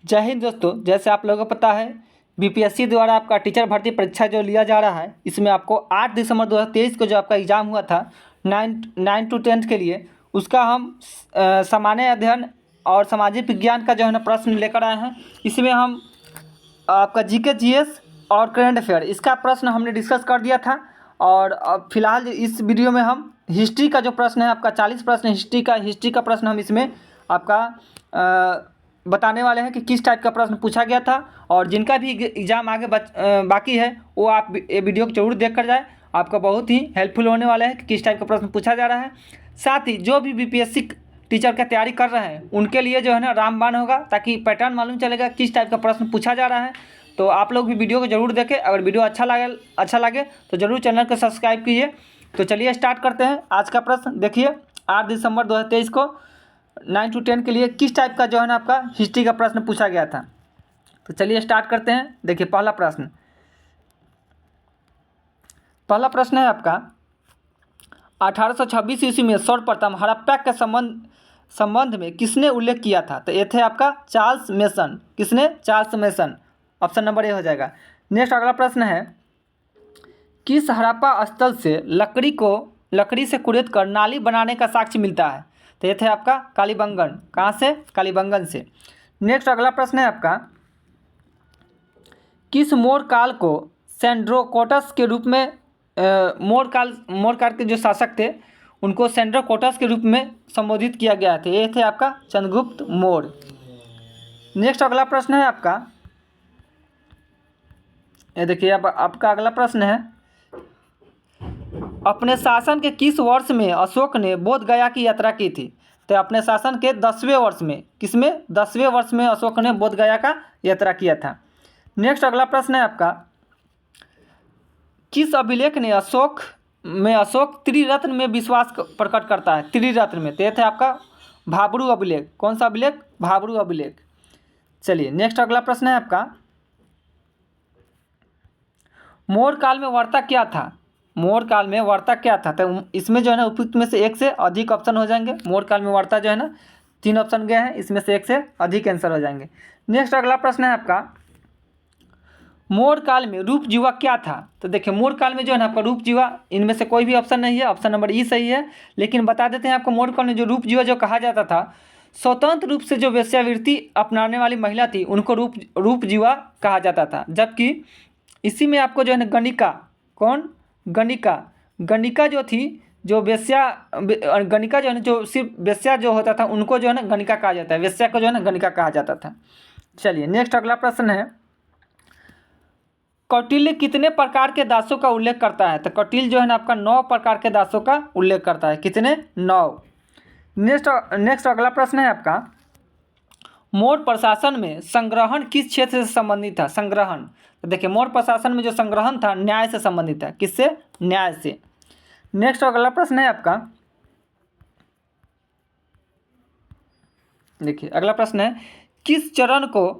जय हिंद दोस्तों। जैसे आप लोगों को पता है बीपीएससी द्वारा आपका टीचर भर्ती परीक्षा जो लिया जा रहा है, इसमें आपको 8 दिसंबर 2023 को जो आपका एग्ज़ाम हुआ था 9 to 10 के लिए, उसका हम सामान्य अध्ययन और सामाजिक विज्ञान का जो है ना प्रश्न लेकर आए हैं। इसमें हम आपका जीके जीएस और करंट अफेयर इसका प्रश्न हमने डिस्कस कर दिया था। और अब फिलहाल इस वीडियो में हम हिस्ट्री का जो प्रश्न है आपका 40 प्रश्न हिस्ट्री का प्रश्न हम इसमें आपका बताने वाले हैं कि किस टाइप का प्रश्न पूछा गया था। और जिनका भी एग्ज़ाम आगे बाकी है वो आप ये वीडियो को जरूर देख कर जाए, आपका बहुत ही हेल्पफुल होने वाला है कि किस टाइप का प्रश्न पूछा जा रहा है। साथ ही जो भी बीपीएससी टीचर का तैयारी कर रहे हैं उनके लिए जो है ना रामबाण होगा, ताकि पैटर्न मालूम चलेगा किस टाइप का प्रश्न पूछा जा रहा है। तो आप लोग भी वीडियो को जरूर देखें। अगर वीडियो अच्छा लगे तो ज़रूर चैनल को सब्सक्राइब कीजिए। तो चलिए स्टार्ट करते हैं। आज का प्रश्न देखिए, 8 दिसंबर 2023 को 9 to 10 के लिए किस टाइप का जो है ना आपका हिस्ट्री का प्रश्न पूछा गया था। तो चलिए स्टार्ट करते हैं। देखिए पहला प्रश्न है आपका 1826 ईस्वी में सर्वप्रथम हड़प्पा के संबंध में किसने उल्लेख किया था। तो ये थे आपका चार्ल्स मेसन। किसने? Charles mason. Option number A हो जाएगा। नेक्स्ट अगला प्रश्न है, किस हड़प्पा स्थल से लकड़ी से कुरेद कर नाली बनाने का साक्ष्य मिलता है। तो ये थे आपका कालीबंगन। कहाँ से? कालीबंगन से। नेक्स्ट अगला प्रश्न है आपका, किस मौर्य काल को सेंड्रोकोटस के रूप में मौर्य काल के जो शासक थे उनको सेंड्रोकोटस के रूप में संबोधित किया गया था। ये थे आपका चंद्रगुप्त मौर्य। नेक्स्ट अगला प्रश्न है आपका, ये देखिए आपका अगला प्रश्न है, अपने शासन के किस वर्ष में अशोक ने बोध गया की यात्रा की थी। तो अपने शासन के 10वें वर्ष में, किसमें? 10वें वर्ष में अशोक ने बोध गया का यात्रा किया था। नेक्स्ट अगला प्रश्न है आपका, किस अभिलेख ने अशोक त्रिरत्न में विश्वास प्रकट करता है। त्रिरत्न में तो ये थे आपका भाब्रू अभिलेख। कौन सा अभिलेख? भाब्रू अभिलेख। चलिए नेक्स्ट अगला प्रश्न है आपका, मौर्य काल में वार्ता क्या था। मौर्य काल में वार्ता क्या था। तो इसमें जो है ना उपयुक्त में से एक से अधिक ऑप्शन हो जाएंगे। मौर्य काल में वार्ता जो है ना 3 ऑप्शन गए हैं, इसमें से एक से अधिक आंसर हो जाएंगे। नेक्स्ट अगला प्रश्न है आपका, मौर्य काल में रूप जीवा क्या था। तो देखिए मौर्य काल में जो है ना आपका रूप जीवा, इनमें से कोई भी ऑप्शन नहीं है, ऑप्शन नंबर ई सही है। लेकिन बता देते हैं आपको, मौर्य काल में जो रूप जीवा जो कहा जाता था, स्वतंत्र रूप से जो वेश्यावृत्ति अपनाने वाली महिला थी उनको रूप जीवा कहा जाता था। जबकि इसी में आपको जो है ना गणिका, कौन? गणिका जो थी, जो वेश्या, गणिका जो है ना जो सिर्फ वेश्या जो होता था उनको जो है ना गणिका कहा जाता है, वेश्या को जो है ना गणिका कहा जाता था। चलिए नेक्स्ट अगला प्रश्न है, कौटिल्य कितने प्रकार के दासों का उल्लेख करता है। तो कौटिल्य जो है ना आपका 9 प्रकार के दासों का उल्लेख करता है। कितने? 9। नेक्स्ट अगला प्रश्न है आपका, मौर्य प्रशासन में संग्रहण किस क्षेत्र से संबंधित था। संग्रहण, तो देखिए मौर्य प्रशासन में जो संग्रहण था न्याय से संबंधित है। किससे? न्याय से। नेक्स्ट अगला प्रश्न है आपका, देखिए अगला प्रश्न है, किस चरण को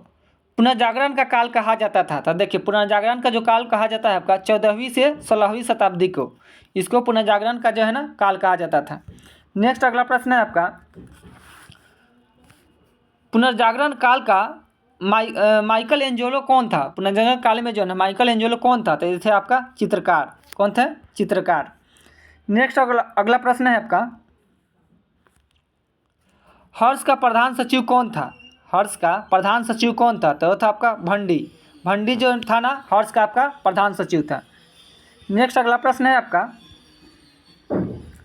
पुनर्जागरण का काल कहा जाता था। तो देखिए पुनर्जागरण का जो काल कहा जाता है आपका 14वीं से 16वीं शताब्दी को, इसको पुनर्जागरण का जो है ना काल कहा जाता था। नेक्स्ट अगला प्रश्न है आपका, पुनर्जागरण काल का माइकल एंजेलो कौन था। पुनर्जागरण काल में जो है ना माइकल एंजेलो कौन था। तो ये थे आपका चित्रकार। कौन थे? चित्रकार। नेक्स्ट अगला प्रश्न है आपका, हर्ष का प्रधान सचिव कौन था। हर्ष का प्रधान सचिव कौन था। तो वो था आपका भंडी जो था ना, हर्ष का आपका प्रधान सचिव था। नेक्स्ट अगला प्रश्न है आपका,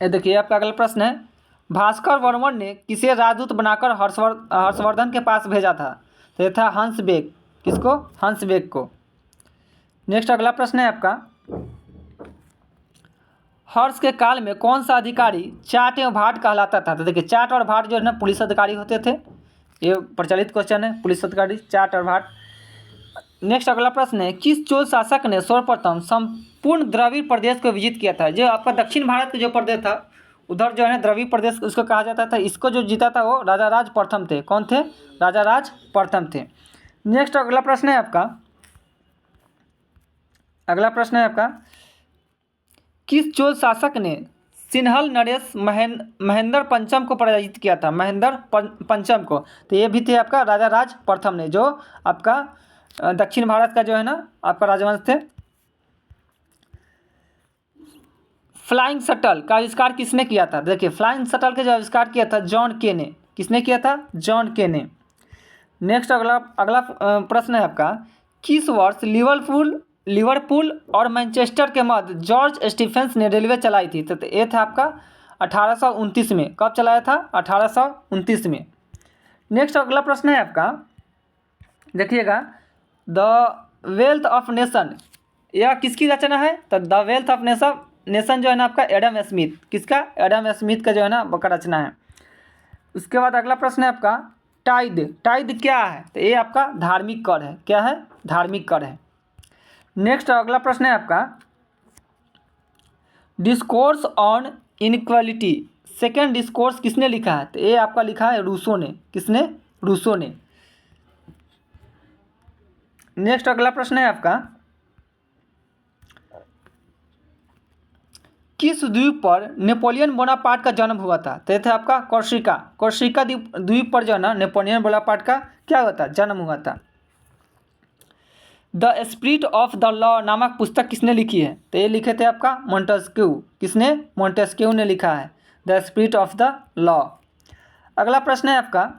ये देखिए आपका अगला प्रश्न है, भास्कर वर्मन ने किसे राजदूत बनाकर हर्षवर्धन के पास भेजा था। तो ये था हंसबेग। किसको? हंसबेग को। नेक्स्ट अगला प्रश्न है आपका, हर्ष के काल में कौन सा अधिकारी चाट एवं भाट कहलाता था। तो देखिए चाट और भाट जो है ना पुलिस अधिकारी होते थे। ये प्रचलित क्वेश्चन है, पुलिस अधिकारी चाट और भाट। नेक्स्ट अगला प्रश्न है, किस चोल शासक ने सर्वप्रथम संपूर्ण द्रविड़ प्रदेश को विजित किया था। जो आपका दक्षिण भारत का जो प्रदेश था उधर जो है ना द्रविड़ प्रदेश उसको कहा जाता था। इसको जो जीता था वो राजा राज प्रथम थे। कौन थे? राजा राज प्रथम थे। नेक्स्ट अगला प्रश्न है आपका, किस चोल शासक ने सिन्हल नरेश महेंद्र पंचम को पराजित किया था, महेंद्र पंचम को। तो ये भी थे आपका राजा राज प्रथम ने, जो आपका दक्षिण भारत का जो है ना आपका राजवंश थे। फ्लाइंग शटल का आविष्कार किसने किया था? देखिए, फ्लाइंग शटल का जो आविष्कार किया था जॉन के ने। किसने किया था? जॉन के ने। नेक्स्ट अगला प्रश्न है आपका, किस वर्ष लिवरपूल और मैनचेस्टर के मध्य जॉर्ज स्टीफेंस ने रेलवे चलाई थी? तो ये था आपका 1829 में। कब चलाया था? 1829 में। नेक्स्ट अगला प्रश्न है आपका, देखिएगा, द वेल्थ ऑफ नेशन, यह किसकी रचना है? तो द वेल्थ ऑफ नेशन जो है ना आपका एडम स्मिथ। किसका? एडम स्मिथ का जो है ना का रचना है। उसके बाद अगला प्रश्न है आपका, टाइद क्या है? तो ये आपका धार्मिक कर है। क्या है? धार्मिक कर है। नेक्स्ट अगला प्रश्न है आपका, discourse on inequality, second discourse किसने लिखा है? तो ये आपका लिखा है रूसो ने। किसने? रूसो ने। नेक्स्ट अगला प्रश्न है आपका, किस द्वीप पर नेपोलियन बोनापार्ट का जन्म हुआ था? तो ये था आपका कोर्सिका द्वीप पर जो है ना नेपोलियन बोनापार्ट का क्या हुआ था? जन्म हुआ था। The spirit of the law नामक पुस्तक किसने लिखी है? तो ये लिखे थे आपका मोंटेस्क्यू। किसने? मोंटेस्क्यू ने लिखा है the spirit of the law. अगला प्रश्न है आपका,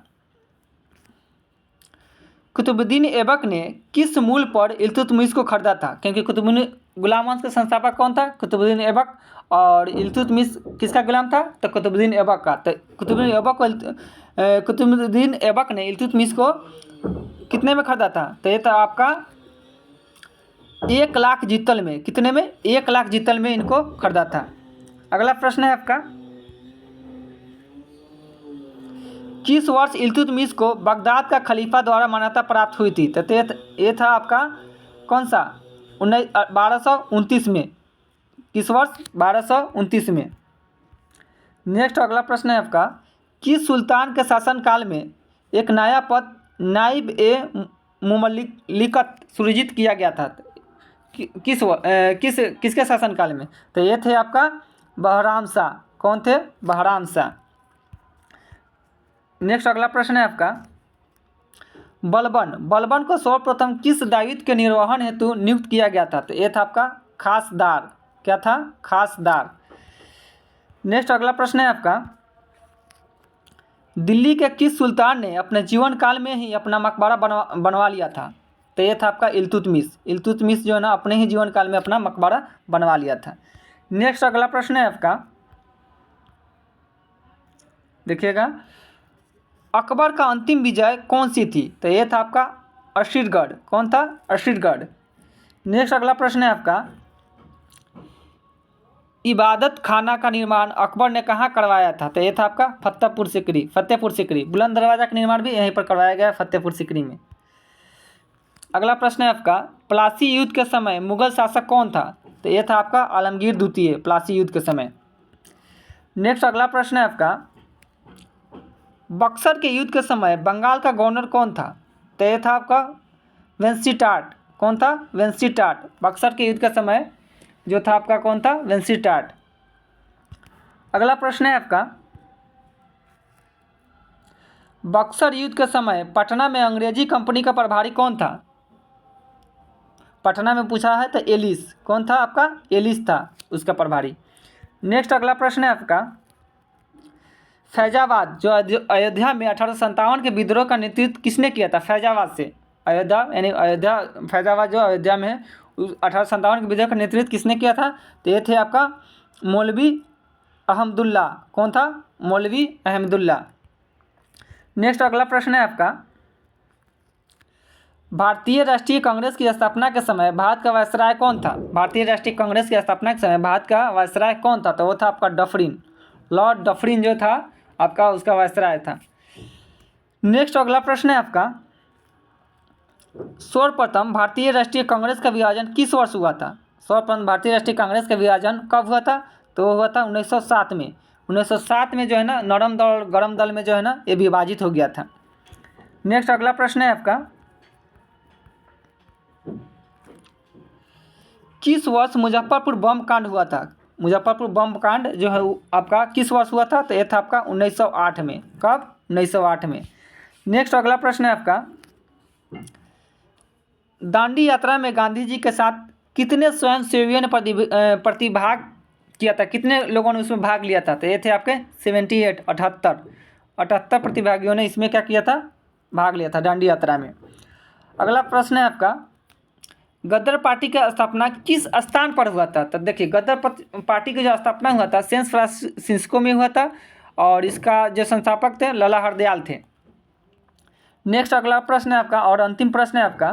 कुतुबुद्दीन ऐबक ने किस मूल पर इल्तुतमिश को खरीदा था? क्योंकि कुतुबुद्दीन गुलाम वंश का संस्थापक कौन था? कुतुबुद्दीन ऐबक। और इल्तुतमिश किसका गुलाम था? तो कुतुबुद्दीन ऐबक का। तो कुतुबुद्दीन ऐबक ने इल्तुतमिश को कितने में खरीदा था? तो ये था आपका 1 लाख जितल में। कितने में? 1 लाख जितल में इनको खरीदा था। अगला प्रश्न है आपका, किस वर्ष इल्तुतमिश को बगदाद का खलीफा द्वारा मान्यता प्राप्त हुई थी? तो ये था आपका कौन सा? 1229 में। किस वर्ष? 1229 में। नेक्स्ट अगला प्रश्न है आपका, किस सुल्तान के शासनकाल में एक नया पद नाइब ए मुमल्लिकत सृजित किया गया था? किसके शासनकाल में? तो ये थे आपका बहराम शाह। कौन थे? बहराम शाह। नेक्स्ट अगला प्रश्न है आपका, बलबन को सर्वप्रथम किस दायित्व के निर्वहन हेतु नियुक्त किया गया था? तो ये था आपका खासदार। क्या था? खासदार। नेक्स्ट अगला प्रश्न है आपका, दिल्ली के किस सुल्तान ने अपने जीवन काल में ही अपना मकबरा बनवा लिया था? तो ये था आपका इल्तुतमिश जो है ना अपने ही जीवन काल में अपना मकबरा बनवा लिया था। नेक्स्ट अगला प्रश्न है आपका, देखिएगा, अकबर का अंतिम विजय कौन सी थी? तो ये था आपका अशीरगढ़। कौन था? अशीरगढ़। नेक्स्ट अगला प्रश्न है आपका, इबादत खाना का निर्माण अकबर ने कहाँ करवाया था? तो ये था आपका फतेहपुर सिकरी। बुलंद दरवाजा का निर्माण भी यहीं पर करवाया गया, फतेहपुर सिकरी में। अगला प्रश्न है आपका, प्लासी युद्ध के समय मुगल शासक कौन था? तो ये था आपका आलमगीर द्वितीय, प्लासी युद्ध के समय। नेक्स्ट अगला प्रश्न है आपका, बक्सर के युद्ध के समय बंगाल का गवर्नर कौन था? तो ये था आपका वेंसीटाट। कौन था? वेंसीटाट। बक्सर के युद्ध के समय जो था आपका कौन था? वेंसीटाट। अगला प्रश्न है आपका, बक्सर युद्ध के समय पटना में अंग्रेजी कंपनी का प्रभारी कौन था? पटना में पूछा है तो एलिस। कौन था आपका? एलिस था उसका प्रभारी। नेक्स्ट अगला प्रश्न है आपका, फैजाबाद जो अयोध्या में 1857 के विद्रोह का नेतृत्व किसने किया था? फैजाबाद से अयोध्या, यानी फैजाबाद जो अयोध्या में है, 1857 के विद्रोह का नेतृत्व किसने किया था? तो ये थे आपका मौलवी अहमदुल्ला। कौन था? मौलवी अहमदुल्ला। नेक्स्ट अगला प्रश्न है आपका, भारतीय राष्ट्रीय कांग्रेस की स्थापना के समय भारत का वायसराय कौन था? भारतीय राष्ट्रीय कांग्रेस की स्थापना के समय भारत का वायसराय कौन था? तो वो था आपका डफरिन। लॉर्ड डफरिन जो था आपका उसका वायसराय था। नेक्स्ट अगला प्रश्न है आपका, सर्वप्रथम भारतीय राष्ट्रीय कांग्रेस का विभाजन किस वर्ष हुआ था? सर्वप्रथम भारतीय राष्ट्रीय कांग्रेस का विभाजन कब हुआ था? तो हुआ था 1907 में। 1907 में जो है ना नरम दल और गरम दल में जो है ना ये विभाजित हो गया था। नेक्स्ट अगला प्रश्न है आपका, किस वर्ष मुजफ्फरपुर बम कांड हुआ था? मुजफ्फरपुर बम कांड जो है वो आपका किस वर्ष हुआ था? तो ये था आपका 1908 में। कब? 1908 में। नेक्स्ट अगला प्रश्न है आपका, दांडी यात्रा में गांधी जी के साथ कितने स्वयंसेवियों ने प्रतिभाग किया था? कितने लोगों ने उसमें भाग लिया था? तो ये थे आपके 78 78 प्रतिभागियों ने इसमें क्या किया था? भाग लिया था दांडी यात्रा में। अगला प्रश्न है आपका, गदर पार्टी का स्थापना किस स्थान पर हुआ था? तो देखिए गदर पार्टी की जो स्थापना हुआ था सैन फ्रांसिस्को में हुआ था और इसका जो संस्थापक थे लाला हरदयाल थे। नेक्स्ट अगला प्रश्न है आपका और अंतिम प्रश्न है आपका,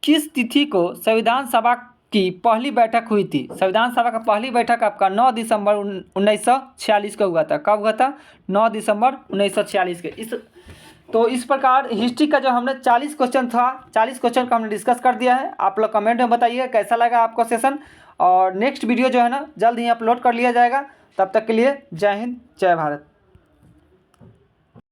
किस तिथि को संविधान सभा की पहली बैठक हुई थी? संविधान सभा का पहली बैठक आपका 9 दिसंबर 1946 को हुआ था। कब हुआ था? 9 दिसंबर 1946 के। इस प्रकार हिस्ट्री का जो हमने 40 क्वेश्चन था, 40 क्वेश्चन का हमने डिस्कस कर दिया है। आप लोग कमेंट में बताइए कैसा लगा आपको सेशन, और नेक्स्ट वीडियो जो है ना जल्द ही अपलोड कर लिया जाएगा। तब तक के लिए जय हिंद, जय भारत।